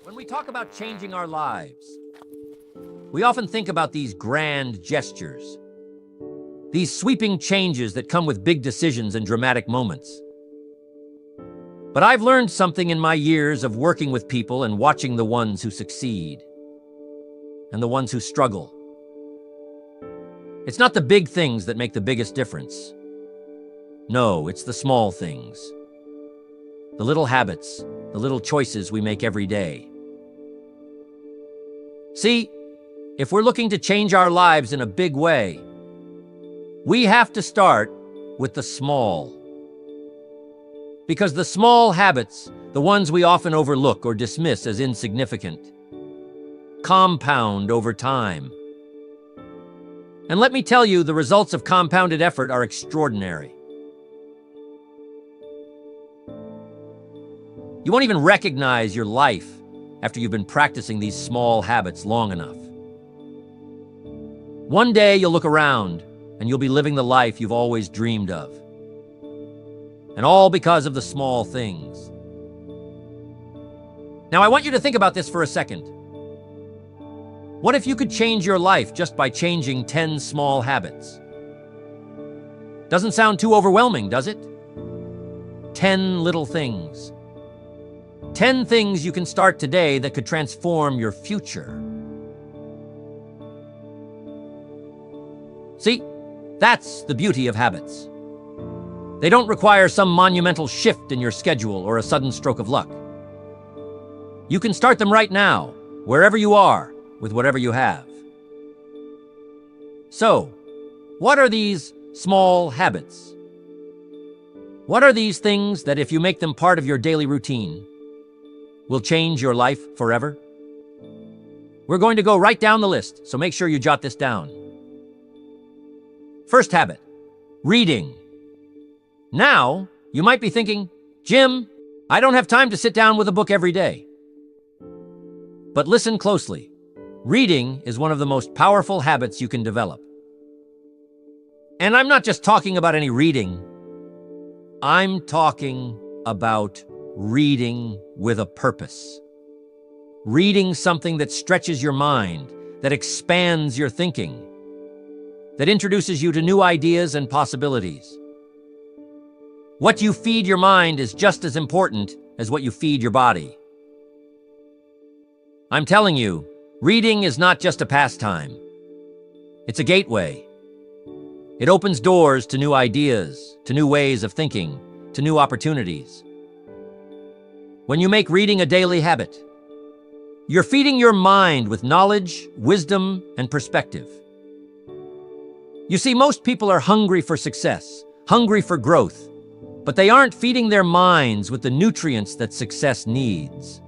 When we talk about changing our lives, we often think about these grand gestures, these sweeping changes that come with big decisions and dramatic moments. But I've learned something in my years of working with people and watching the ones who succeed and the ones who struggle. It's not the big things that make the biggest difference. No, it's the small things. The little habits, the little choices we make every day. See, if we're looking to change our lives in a big way, we have to start with the small. Because the small habits, the ones we often overlook or dismiss as insignificant, compound over time. And let me tell you, the results of compounded effort are extraordinary. You won't even recognize your life after you've been practicing these small habits long enough. One day you'll look around and you'll be living the life you've always dreamed of. And all because of the small things. Now I want you to think about this for a second. What if you could change your life just by changing 10 small habits? Doesn't sound too overwhelming, does it? 10 little things. 10 things you can start today that could transform your future. See, that's the beauty of habits. They don't require some monumental shift in your schedule or a sudden stroke of luck. You can start them right now, wherever you are, with whatever you have. So, what are these small habits? What are these things that, if you make them part of your daily routine, will change your life forever? We're going to go right down the list, so make sure you jot this down. First habit, reading. Now, you might be thinking, Jim, I don't have time to sit down with a book every day. But listen closely. Reading is one of the most powerful habits you can develop. And I'm not just talking about any reading. I'm talking about reading with a purpose. Reading something that stretches your mind, that expands your thinking, that introduces you to new ideas and possibilities. What you feed your mind is just as important as what you feed your body. I'm telling you, reading is not just a pastime. It's a gateway. It opens doors to new ideas, to new ways of thinking, to new opportunities. When you make reading a daily habit, you're feeding your mind with knowledge, wisdom, and perspective. You see, most people are hungry for success, hungry for growth, but they aren't feeding their minds with the nutrients that success needs.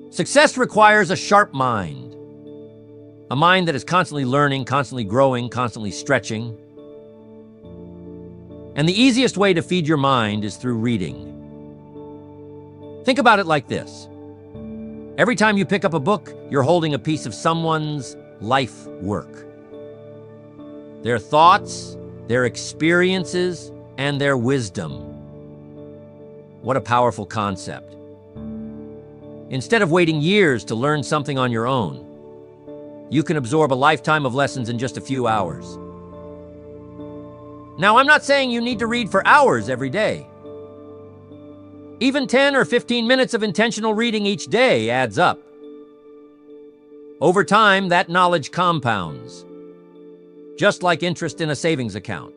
Success requires a sharp mind, a mind that is constantly learning, constantly growing, constantly stretching. And the easiest way to feed your mind is through reading. Think about it like this. Every time you pick up a book, you're holding a piece of someone's life work. Their thoughts, their experiences, and their wisdom. What a powerful concept. Instead of waiting years to learn something on your own, you can absorb a lifetime of lessons in just a few hours. Now, I'm not saying you need to read for hours every day. Even 10 or 15 minutes of intentional reading each day adds up. Over time, that knowledge compounds, just like interest in a savings account.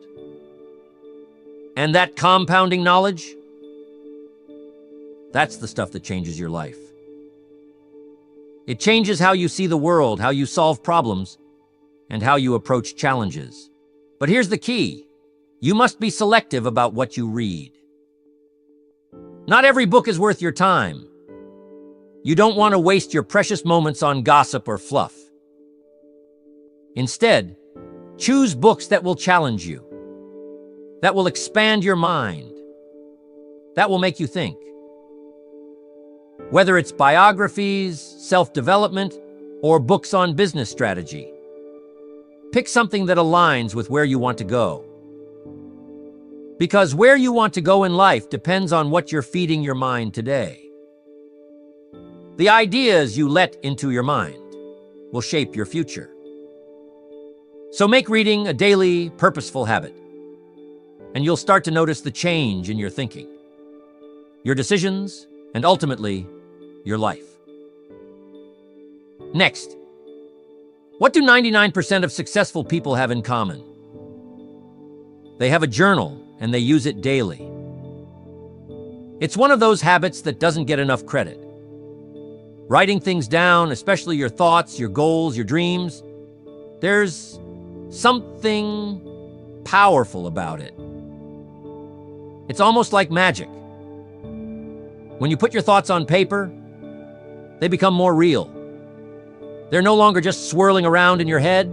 And that compounding knowledge, that's the stuff that changes your life. It changes how you see the world, how you solve problems, and how you approach challenges. But here's the key. You must be selective about what you read. Not every book is worth your time. You don't want to waste your precious moments on gossip or fluff. Instead, choose books that will challenge you, that will expand your mind, that will make you think. Whether it's biographies, self-development, or books on business strategy, pick something that aligns with where you want to go. Because where you want to go in life depends on what you're feeding your mind today. The ideas you let into your mind will shape your future. So make reading a daily, purposeful habit, and you'll start to notice the change in your thinking, your decisions, and ultimately, your life. Next, what do 99% of successful people have in common? They have a journal, and they use it daily. It's one of those habits that doesn't get enough credit. Writing things down, especially your thoughts, your goals, your dreams, there's something powerful about it. It's almost like magic. When you put your thoughts on paper, they become more real. They're no longer just swirling around in your head,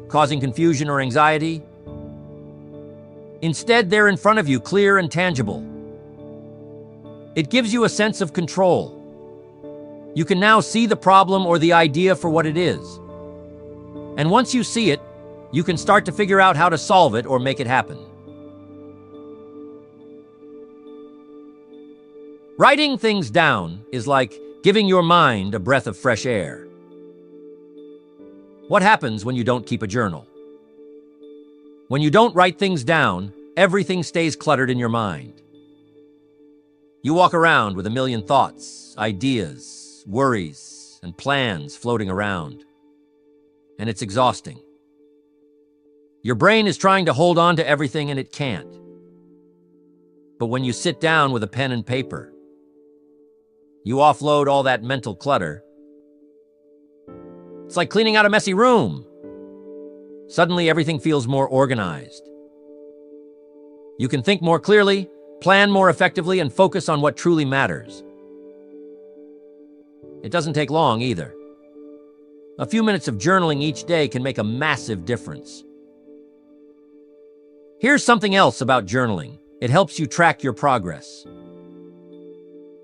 causing confusion or anxiety. Instead, they're in front of you, clear and tangible. It gives you a sense of control. You can now see the problem or the idea for what it is. And once you see it, you can start to figure out how to solve it or make it happen. Writing things down is like giving your mind a breath of fresh air. What happens when you don't keep a journal? When you don't write things down, everything stays cluttered in your mind. You walk around with a million thoughts, ideas, worries, and plans floating around. And it's exhausting. Your brain is trying to hold on to everything and it can't. But when you sit down with a pen and paper, you offload all that mental clutter. It's like cleaning out a messy room. Suddenly, everything feels more organized. You can think more clearly, plan more effectively, and focus on what truly matters. It doesn't take long either. A few minutes of journaling each day can make a massive difference. Here's something else about journaling. It helps you track your progress.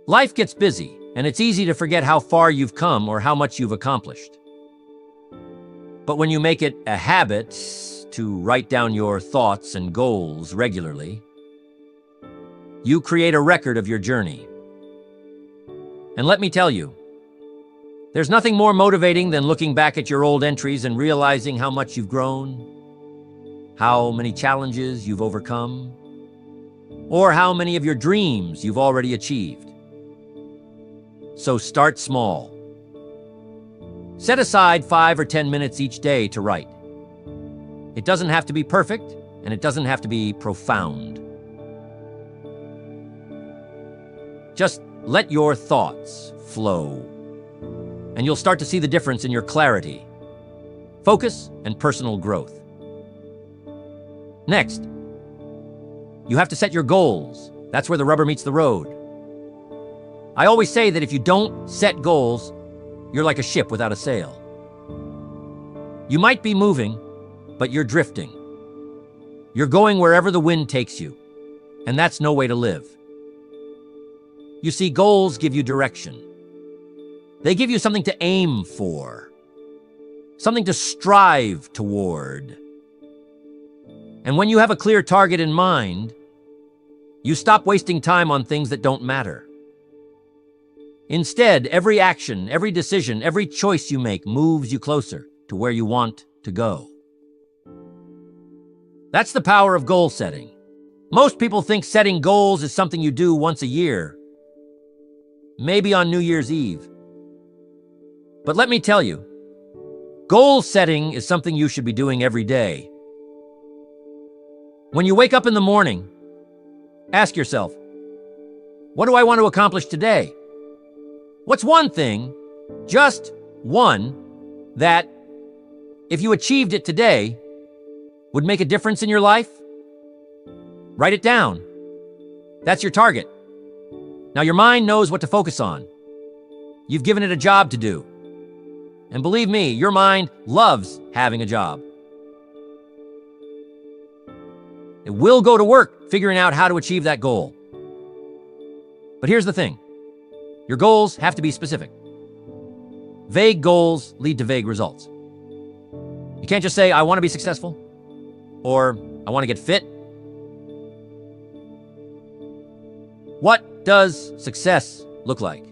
Life gets busy, and it's easy to forget how far you've come or how much you've accomplished. But when you make it a habit to write down your thoughts and goals regularly, you create a record of your journey. And let me tell you, there's nothing more motivating than looking back at your old entries and realizing how much you've grown, how many challenges you've overcome, or how many of your dreams you've already achieved. So start small. Set aside 5 or 10 minutes each day to write. It doesn't have to be perfect, and it doesn't have to be profound. Just let your thoughts flow, and you'll start to see the difference in your clarity, focus, and personal growth. Next, you have to set your goals. That's where the rubber meets the road. I always say that if you don't set goals, you're like a ship without a sail. You might be moving, but you're drifting. You're going wherever the wind takes you, and that's no way to live. You see, goals give you direction. They give you something to aim for, something to strive toward. And when you have a clear target in mind, you stop wasting time on things that don't matter. Instead, every action, every decision, every choice you make moves you closer to where you want to go. That's the power of goal setting. Most people think setting goals is something you do once a year, maybe on New Year's Eve. But let me tell you, goal setting is something you should be doing every day. When you wake up in the morning, ask yourself, what do I want to accomplish today? What's one thing, just one, that, if you achieved it today, would make a difference in your life? Write it down. That's your target. Now your mind knows what to focus on. You've given it a job to do. And believe me, your mind loves having a job. It will go to work figuring out how to achieve that goal. But here's the thing. Your goals have to be specific. Vague goals lead to vague results. You can't just say, I want to be successful, or I want to get fit. What does success look like?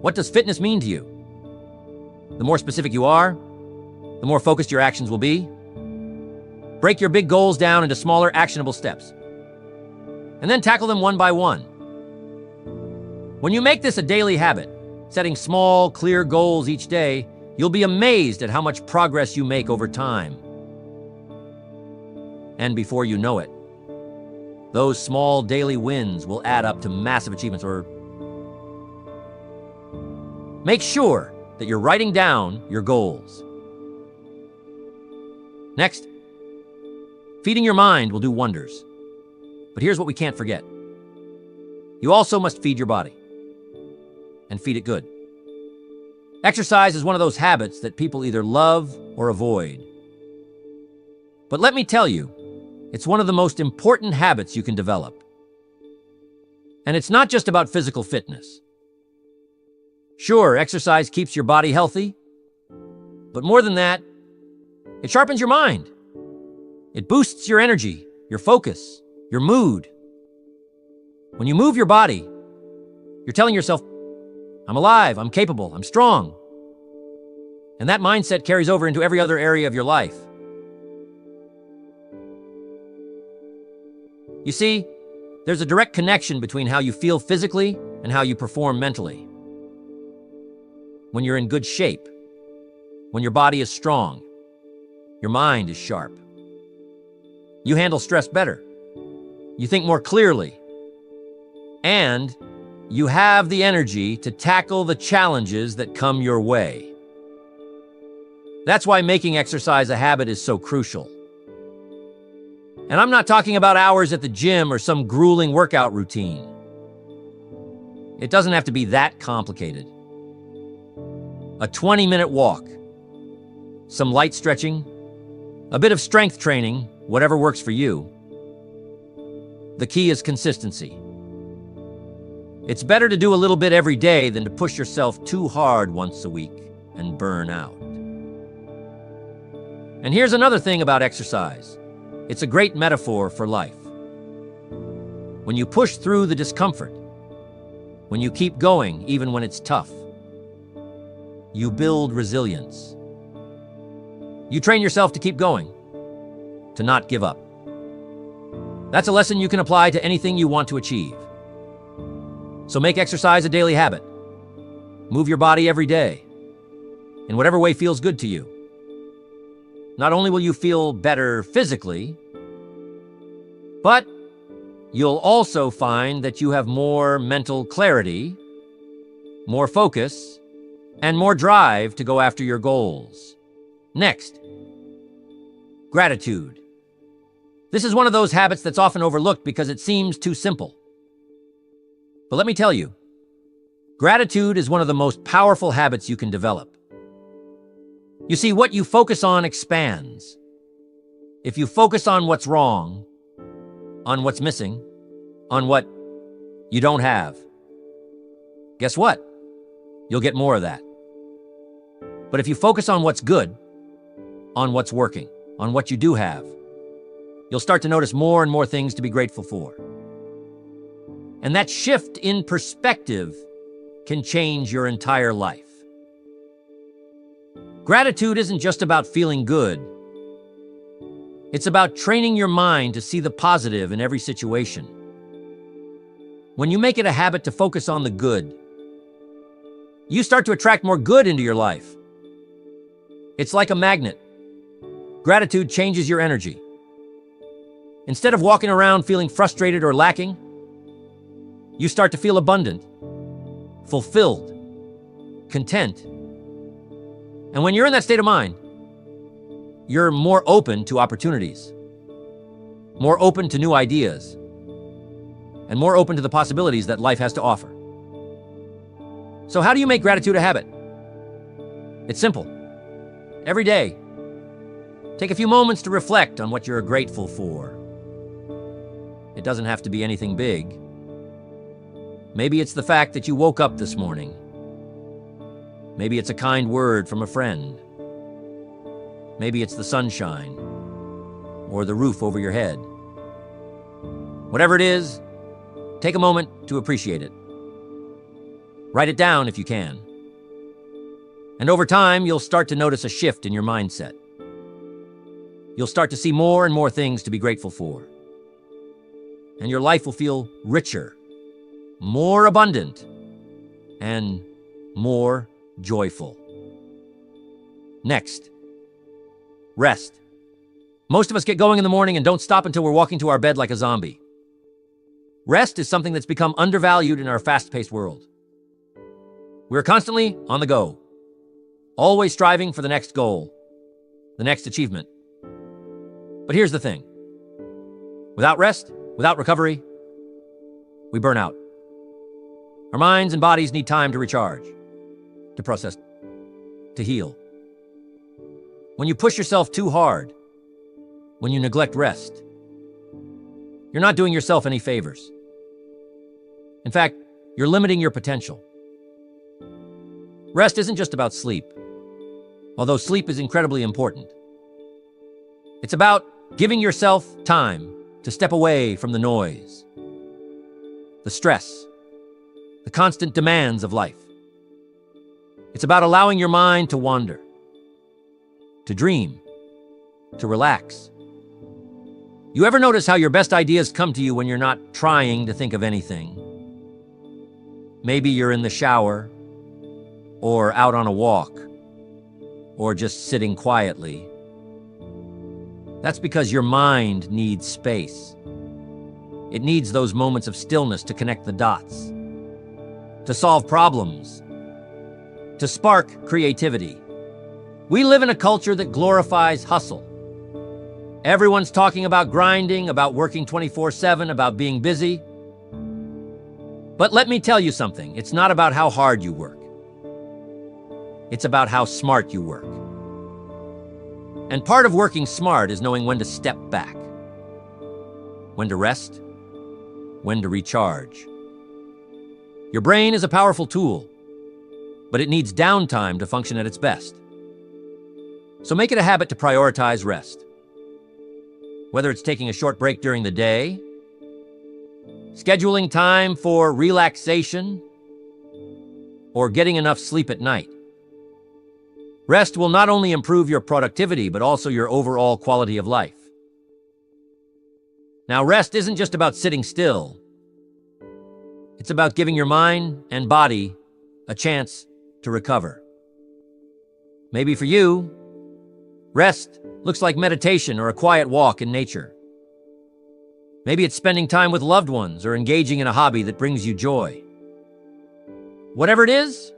What does fitness mean to you? The more specific you are, the more focused your actions will be. Break your big goals down into smaller, actionable steps, and then tackle them one by one. When you make this a daily habit, setting small, clear goals each day, you'll be amazed at how much progress you make over time. And before you know it, those small daily wins will add up to massive achievements. Or make sure that you're writing down your goals. Next, feeding your mind will do wonders. But here's what we can't forget. You also must feed your body, and feed it good. Exercise is one of those habits that people either love or avoid. But let me tell you, it's one of the most important habits you can develop. And it's not just about physical fitness. Sure, exercise keeps your body healthy, but more than that, it sharpens your mind. It boosts your energy, your focus, your mood. When you move your body, you're telling yourself, I'm alive, I'm capable, I'm strong. And that mindset carries over into every other area of your life. You see, there's a direct connection between how you feel physically and how you perform mentally. When you're in good shape, when your body is strong, your mind is sharp. You handle stress better. You think more clearly. And you have the energy to tackle the challenges that come your way. That's why making exercise a habit is so crucial. And I'm not talking about hours at the gym or some grueling workout routine. It doesn't have to be that complicated. A 20-minute walk, some light stretching, a bit of strength training, whatever works for you. The key is consistency. It's better to do a little bit every day than to push yourself too hard once a week and burn out. And here's another thing about exercise. It's a great metaphor for life. When you push through the discomfort, when you keep going even when it's tough, you build resilience. You train yourself to keep going, to not give up. That's a lesson you can apply to anything you want to achieve. So make exercise a daily habit. Move your body every day, in whatever way feels good to you. Not only will you feel better physically, but you'll also find that you have more mental clarity, more focus, and more drive to go after your goals. Next, gratitude. This is one of those habits that's often overlooked because it seems too simple. But let me tell you, gratitude is one of the most powerful habits you can develop. You see, what you focus on expands. If you focus on what's wrong, on what's missing, on what you don't have, guess what? You'll get more of that. But if you focus on what's good, on what's working, on what you do have, you'll start to notice more and more things to be grateful for. And that shift in perspective can change your entire life. Gratitude isn't just about feeling good. It's about training your mind to see the positive in every situation. When you make it a habit to focus on the good, you start to attract more good into your life. It's like a magnet. Gratitude changes your energy. Instead of walking around feeling frustrated or lacking, you start to feel abundant, fulfilled, content. And when you're in that state of mind, you're more open to opportunities, more open to new ideas, and more open to the possibilities that life has to offer. So how do you make gratitude a habit? It's simple. Every day, take a few moments to reflect on what you're grateful for. It doesn't have to be anything big. Maybe it's the fact that you woke up this morning. Maybe it's a kind word from a friend. Maybe it's the sunshine or the roof over your head. Whatever it is, take a moment to appreciate it. Write it down if you can. And over time, you'll start to notice a shift in your mindset. You'll start to see more and more things to be grateful for. And your life will feel richer, more abundant, and more joyful. Next, rest. Most of us get going in the morning and don't stop until we're walking to our bed like a zombie. Rest is something that's become undervalued in our fast-paced world. We're constantly on the go, always striving for the next goal, the next achievement. But here's the thing. Without rest, without recovery, we burn out. Our minds and bodies need time to recharge, to process, to heal. When you push yourself too hard, when you neglect rest, you're not doing yourself any favors. In fact, you're limiting your potential. Rest isn't just about sleep, although sleep is incredibly important. It's about giving yourself time to step away from the noise, the stress, the constant demands of life. It's about allowing your mind to wander, to dream, to relax. You ever notice how your best ideas come to you when you're not trying to think of anything? Maybe you're in the shower, or out on a walk, or just sitting quietly. That's because your mind needs space. It needs those moments of stillness to connect the dots, to solve problems, to spark creativity. We live in a culture that glorifies hustle. Everyone's talking about grinding, about working 24/7, about being busy. But let me tell you something, it's not about how hard you work. It's about how smart you work. And part of working smart is knowing when to step back, when to rest, when to recharge. Your brain is a powerful tool, but it needs downtime to function at its best. So make it a habit to prioritize rest. Whether it's taking a short break during the day, scheduling time for relaxation, or getting enough sleep at night. Rest will not only improve your productivity, but also your overall quality of life. Now, rest isn't just about sitting still. It's about giving your mind and body a chance to recover. Maybe for you, rest looks like meditation or a quiet walk in nature. Maybe it's spending time with loved ones or engaging in a hobby that brings you joy. Whatever it is,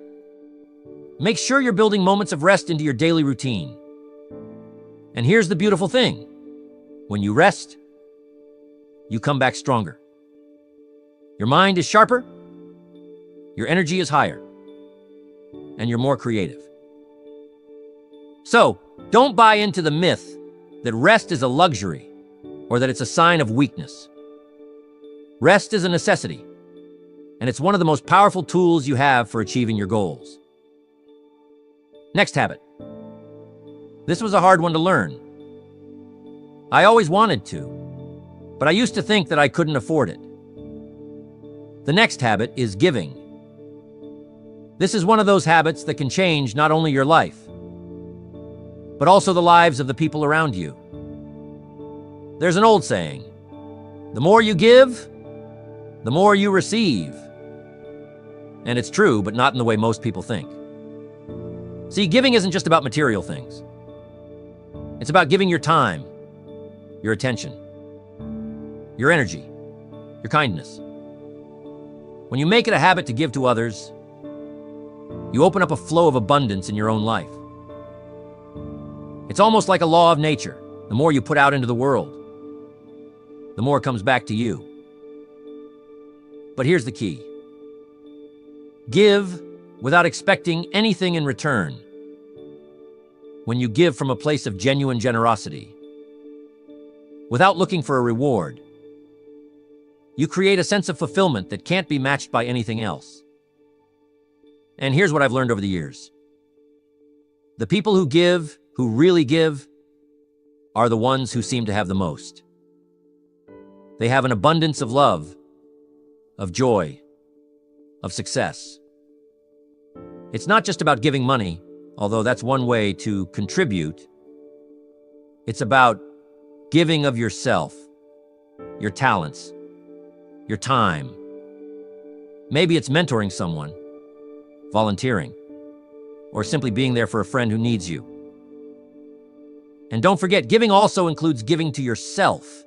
make sure you're building moments of rest into your daily routine. And here's the beautiful thing. When you rest, you come back stronger. Your mind is sharper, your energy is higher, and you're more creative. So, don't buy into the myth that rest is a luxury or that it's a sign of weakness. Rest is a necessity, and it's one of the most powerful tools you have for achieving your goals. Next habit. This was a hard one to learn. I always wanted to, but I used to think that I couldn't afford it. The next habit is giving. This is one of those habits that can change not only your life, but also the lives of the people around you. There's an old saying, the more you give, the more you receive. And it's true, but not in the way most people think. See, giving isn't just about material things. It's about giving your time, your attention, your energy, your kindness. When you make it a habit to give to others, you open up a flow of abundance in your own life. It's almost like a law of nature. The more you put out into the world, the more comes back to you. But here's the key. Give without expecting anything in return. When you give from a place of genuine generosity, without looking for a reward, you create a sense of fulfillment that can't be matched by anything else. And here's what I've learned over the years. The people who give, who really give, are the ones who seem to have the most. They have an abundance of love, of joy, of success. It's not just about giving money, although that's one way to contribute. It's about giving of yourself, your talents, your time. Maybe it's mentoring someone, volunteering, or simply being there for a friend who needs you. And don't forget, giving also includes giving to yourself.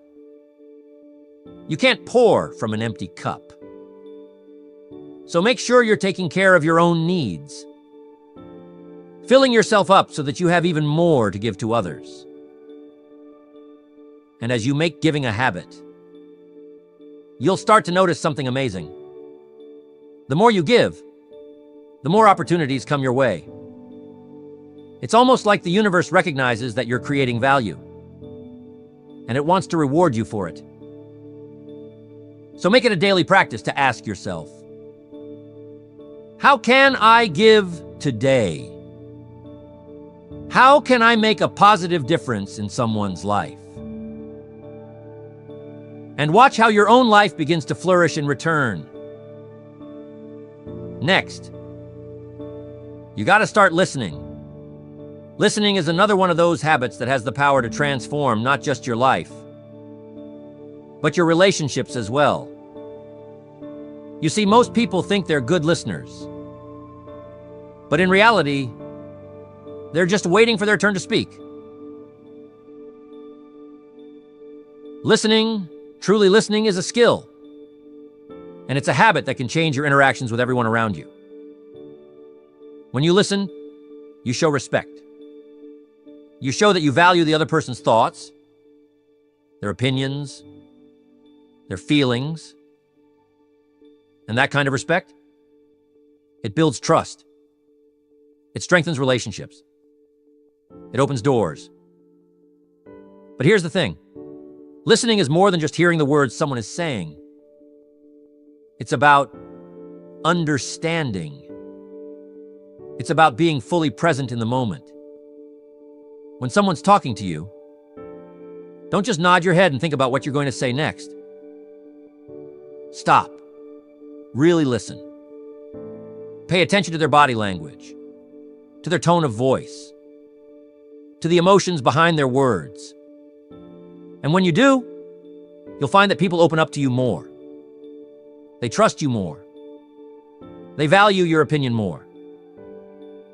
You can't pour from an empty cup. So make sure you're taking care of your own needs, filling yourself up so that you have even more to give to others. And as you make giving a habit, you'll start to notice something amazing. The more you give, the more opportunities come your way. It's almost like the universe recognizes that you're creating value, and it wants to reward you for it. So make it a daily practice to ask yourself, how can I give today? How can I make a positive difference in someone's life? And watch how your own life begins to flourish in return. Next, you got to start listening. Listening is another one of those habits that has the power to transform not just your life, but your relationships as well. You see, most people think they're good listeners, but in reality, they're just waiting for their turn to speak. Listening, truly listening, is a skill, and it's a habit that can change your interactions with everyone around you. When you listen, you show respect. You show that you value the other person's thoughts, their opinions, their feelings. And that kind of respect, it builds trust. It strengthens relationships. It opens doors. But here's the thing. Listening is more than just hearing the words someone is saying. It's about understanding. It's about being fully present in the moment. When someone's talking to you, don't just nod your head and think about what you're going to say next. Stop. Really listen. Pay attention to their body language, to their tone of voice, to the emotions behind their words. And when you do, you'll find that people open up to you more. They trust you more. They value your opinion more.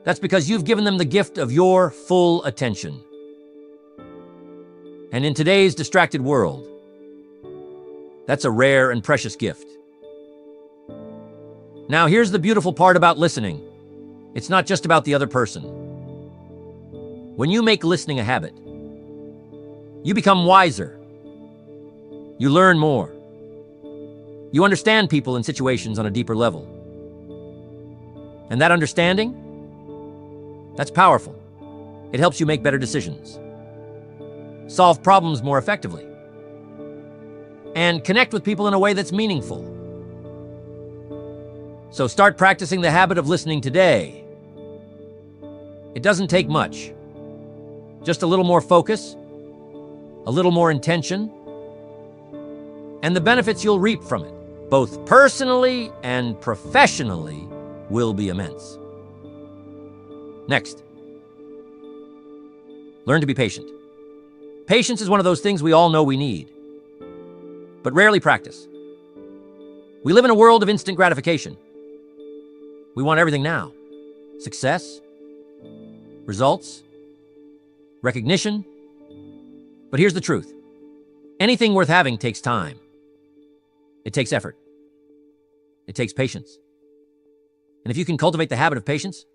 That's because you've given them the gift of your full attention. And in today's distracted world, that's a rare and precious gift. Now, here's the beautiful part about listening. It's not just about the other person. When you make listening a habit, you become wiser. You learn more. You understand people and situations on a deeper level. And that understanding, that's powerful. It helps you make better decisions, solve problems more effectively, and connect with people in a way that's meaningful. So start practicing the habit of listening today. It doesn't take much. Just a little more focus, a little more intention, and the benefits you'll reap from it, both personally and professionally, will be immense. Next, learn to be patient. Patience is one of those things we all know we need, but rarely practice. We live in a world of instant gratification. We want everything now. Success, results, recognition. But here's the truth. Anything worth having takes time. It takes effort. It takes patience. And if you can cultivate the habit of patience,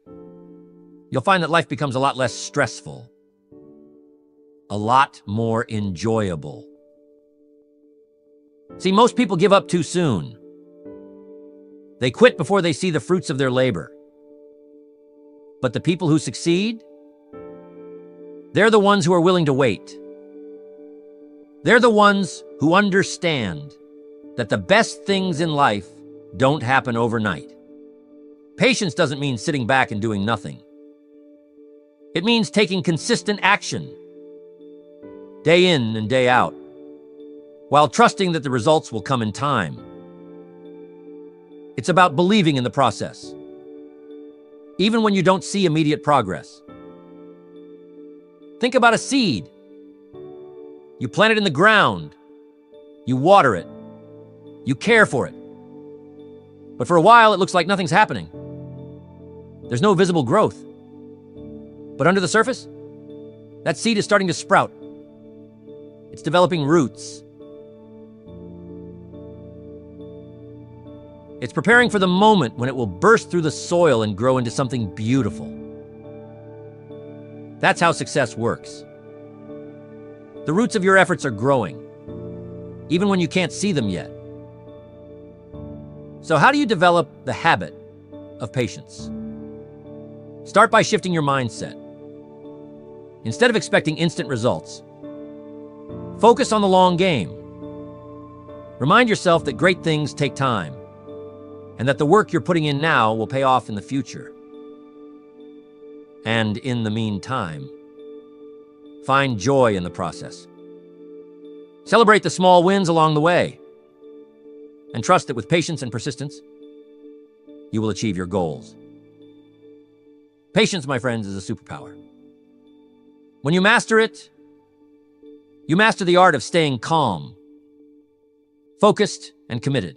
you'll find that life becomes a lot less stressful, a lot more enjoyable. See, most people give up too soon. They quit before they see the fruits of their labor. But the people who succeed, they're the ones who are willing to wait. They're the ones who understand that the best things in life don't happen overnight. Patience doesn't mean sitting back and doing nothing. It means taking consistent action, day in and day out, while trusting that the results will come in time. It's about believing in the process. even when you don't see immediate progress. Think about a seed. You plant it in the ground. You water it. You care for it. But for a while, it looks like nothing's happening. There's no visible growth. But under the surface, that seed is starting to sprout. It's developing roots. It's preparing for the moment when it will burst through the soil and grow into something beautiful. That's how success works. The roots of your efforts are growing, even when you can't see them yet. So how do you develop the habit of patience? Start by shifting your mindset. Instead of expecting instant results, focus on the long game. Remind yourself that great things take time, and that the work you're putting in now will pay off in the future. And in the meantime, find joy in the process. Celebrate the small wins along the way, and trust that with patience and persistence, you will achieve your goals. Patience, my friends, is a superpower. When you master it, you master the art of staying calm, focused, and committed,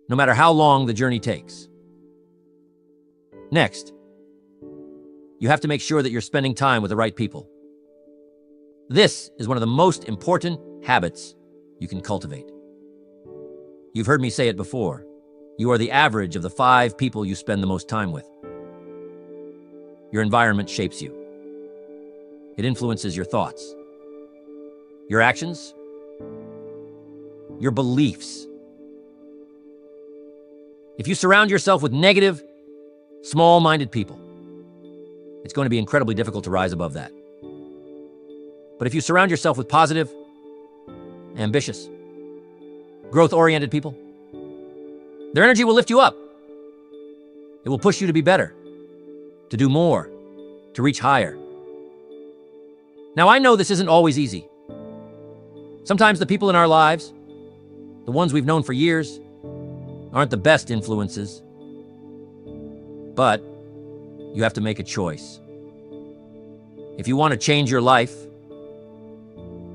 no matter how long the journey takes. Next, you have to make sure that you're spending time with the right people. This is one of the most important habits you can cultivate. You've heard me say it before. You are the average of the 5 people you spend the most time with. Your environment shapes you. It influences your thoughts, your actions, your beliefs. If you surround yourself with negative, small-minded people, it's going to be incredibly difficult to rise above that. But if you surround yourself with positive, ambitious, growth-oriented people, their energy will lift you up. It will push you to be better, to do more, to reach higher. Now, I know this isn't always easy. Sometimes the people in our lives, the ones we've known for years, aren't the best influences. But you have to make a choice. If you want to change your life,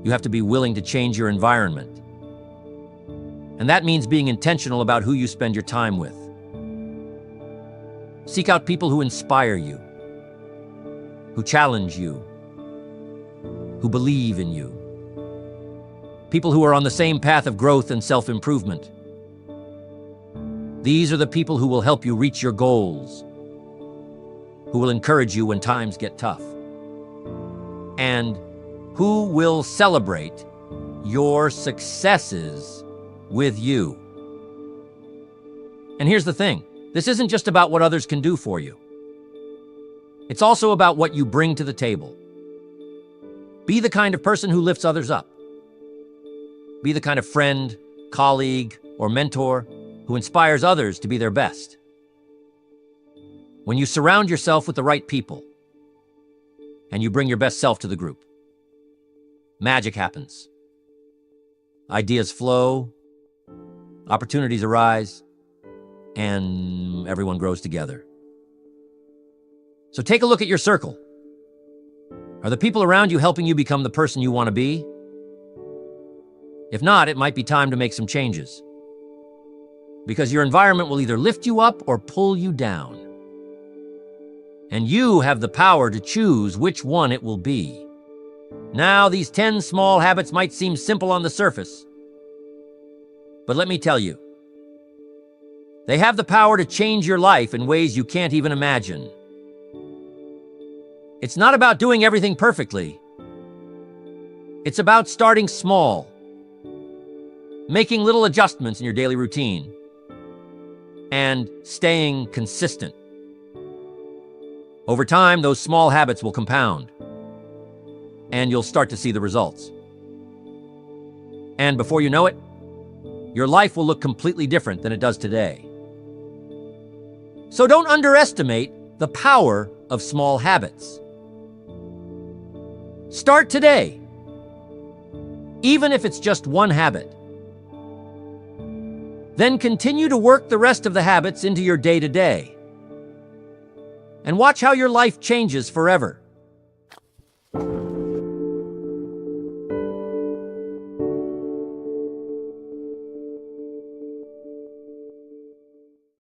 you have to be willing to change your environment. And that means being intentional about who you spend your time with. Seek out people who inspire you, who challenge you, who believe in you. People who are on the same path of growth and self-improvement. These are the people who will help you reach your goals, who will encourage you when times get tough, and who will celebrate your successes with you. And here's the thing, this isn't just about what others can do for you. It's also about what you bring to the table. Be the kind of person who lifts others up. Be the kind of friend, colleague, or mentor who inspires others to be their best. When you surround yourself with the right people and you bring your best self to the group, magic happens. Ideas flow, opportunities arise, and everyone grows together. So take a look at your circle. Are the people around you helping you become the person you want to be? If not, it might be time to make some changes. Because your environment will either lift you up or pull you down. And you have the power to choose which one it will be. Now, these 10 small habits might seem simple on the surface. But let me tell you, they have the power to change your life in ways you can't even imagine. It's not about doing everything perfectly. It's about starting small, making little adjustments in your daily routine, and staying consistent. Over time, those small habits will compound, and you'll start to see the results. And before you know it, your life will look completely different than it does today. So don't underestimate the power of small habits. Start today, even if it's just one habit. Then continue to work the rest of the habits into your day-to-day. and watch how your life changes forever.